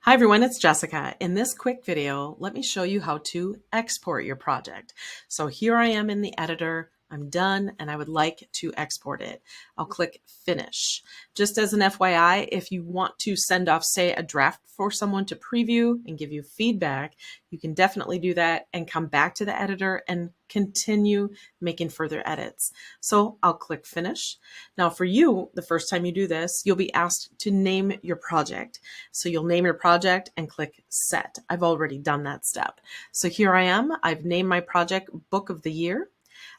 Hi everyone, it's Jessica. In this quick video, let me show you how to export your project. So here I am in the editor, I'm done, and I would like to export it. I'll click Finish. Just as an FYI, if you want to send off, say, a draft for someone to preview and give you feedback, you can definitely do that and come back to the editor and continue making further edits. So I'll click Finish. Now for you, the first time you do this, you'll be asked to name your project. So you'll name your project and click Set. I've already done that step. So here I am. I've named my project Book of the Year.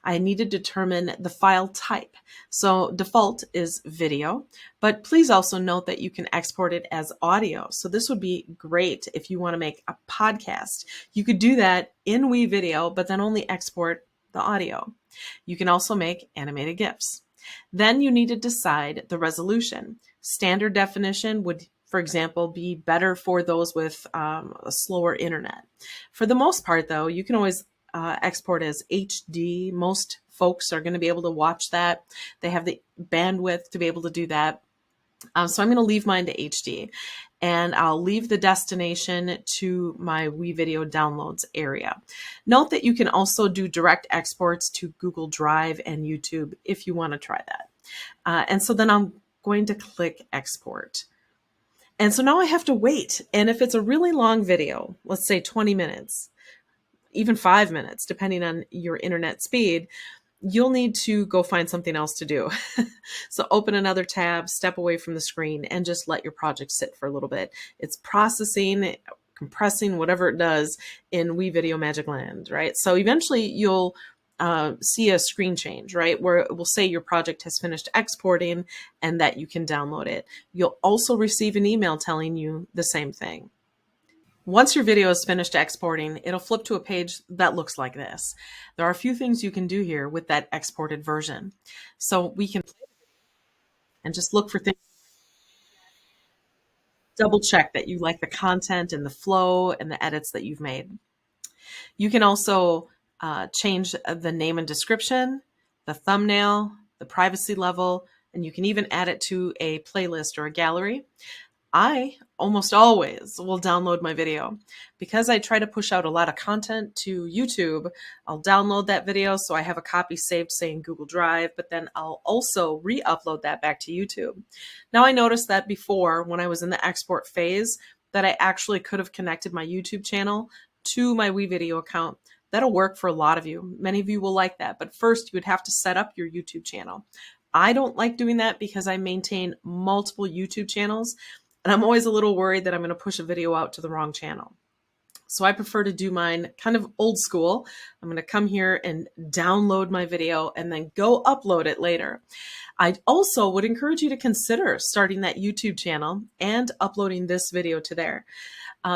I need to determine the file type. So default is video, but please also note that you can export it as audio. So this would be great if you want to make a podcast. You could do that in WeVideo, but then only export the audio. You can also make animated GIFs. Then you need to decide the resolution. Standard definition would, for example, be better for those with a slower internet. For the most part, though, you can always export as HD. Most folks are going to be able to watch that. They have the bandwidth to be able to do that. So I'm going to leave mine to HD, and I'll leave the destination to my WeVideo downloads area. Note that you can also do direct exports to Google Drive and YouTube if you want to try that. And so then I'm going to click Export. And so now I have to wait. And if it's a really long video, let's say 20 minutes, even 5 minutes, depending on your internet speed, you'll need to go find something else to do. So open another tab, step away from the screen, and just let your project sit for a little bit. It's processing, compressing, whatever it does in WeVideo Magic Land, right? So eventually you'll see a screen change, right? Where it will say your project has finished exporting and that you can download it. You'll also receive an email telling you the same thing. Once your video is finished exporting, it'll flip to a page that looks like this. There are a few things you can do here with that exported version. So we can play and just look for things, double check that you like the content and the flow and the edits that you've made. You can also change the name and description, the thumbnail, the privacy level, and you can even add it to a playlist or a gallery. I almost always will download my video. Because I try to push out a lot of content to YouTube, I'll download that video so I have a copy saved, say, in Google Drive, but then I'll also re-upload that back to YouTube. Now I noticed that before, when I was in the export phase, that I actually could have connected my YouTube channel to my WeVideo account. That'll work for a lot of you. Many of you will like that, but first you would have to set up your YouTube channel. I don't like doing that because I maintain multiple YouTube channels, and I'm always a little worried that I'm going to push a video out to the wrong channel. So I prefer to do mine kind of old school. I'm going to come here and download my video and then go upload it later. I also would encourage you to consider starting that YouTube channel and uploading this video to there.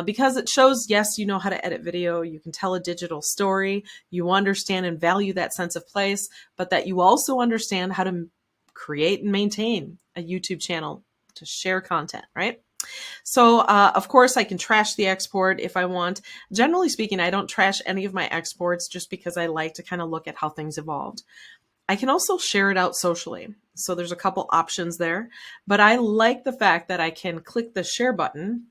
Because it shows, yes, you know how to edit video, you can tell a digital story, you understand and value that sense of place, but that you also understand how to create and maintain a YouTube channel to share content, right? So, of course, I can trash the export if I want. Generally speaking, I don't trash any of my exports just because I like to kind of look at how things evolved. I can also share it out socially. So there's a couple options there, but I like the fact that I can click the share button.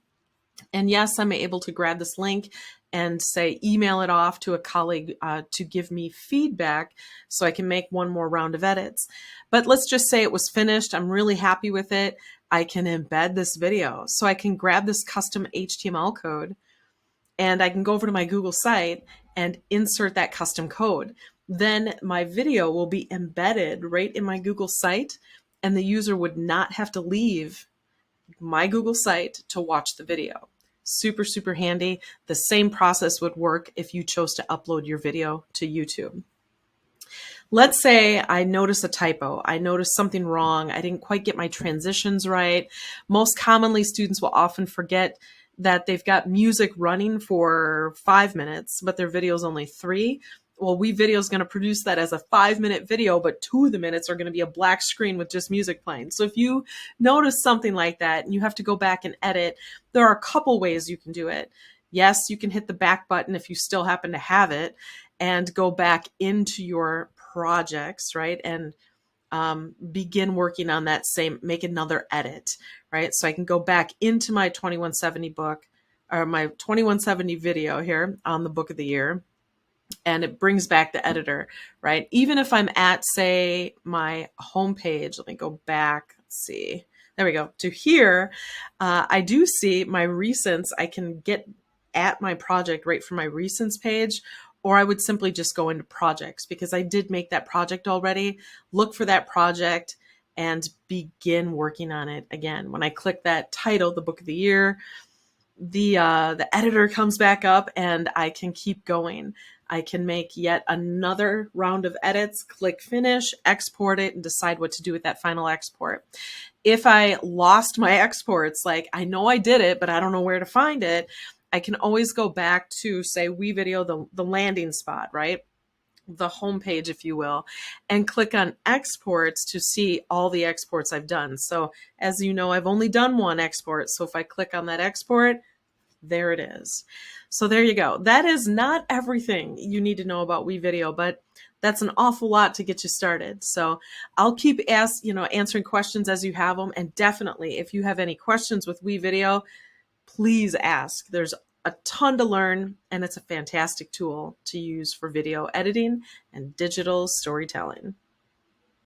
And yes, I'm able to grab this link and say, email it off to a colleague to give me feedback so I can make one more round of edits. But let's just say it was finished. I'm really happy with it. I can embed this video. So I can grab this custom HTML code and I can go over to my Google site and insert that custom code. Then my video will be embedded right in my Google site, and the user would not have to leave my Google site to watch the video. Super, super handy. The same process would work if you chose to upload your video to YouTube. Let's say I notice a typo. I noticed something wrong. I didn't quite get my transitions right. Most commonly, students will often forget that they've got music running for 5 minutes, but their video is only 3. Well, WeVideo is going to produce that as a 5-minute video, but 2 of the minutes are going to be a black screen with just music playing. So if you notice something like that and you have to go back and edit, there are a couple ways you can do it. Yes, you can hit the back button if you still happen to have it and go back into your projects, right? And begin working on that same, make another edit, right? So I can go back into my 2170 book, or my 2170 video here on the book of the year, and it brings back the editor, right? Even if I'm at, say, my homepage, let me go back, let's see. There we go, to here. I do see my recents. I can get at my project right from my recents page, or I would simply just go into projects because I did make that project already. Look for that project and begin working on it again. When I click that title, the book of the year, the editor comes back up and I can keep going. I can make yet another round of edits, click finish, export it, and decide what to do with that final export. If I lost my exports, like I know I did it, but I don't know where to find it, I can always go back to, say, WeVideo, the landing spot, right? The homepage, if you will, and click on exports to see all the exports I've done. So as you know, I've only done one export. So if I click on that export, there it is. So there you go. That is not everything you need to know about WeVideo, but that's an awful lot to get you started. So I'll keep answering questions as you have them. And definitely, if you have any questions with WeVideo, please ask. There's a ton to learn, and it's a fantastic tool to use for video editing and digital storytelling.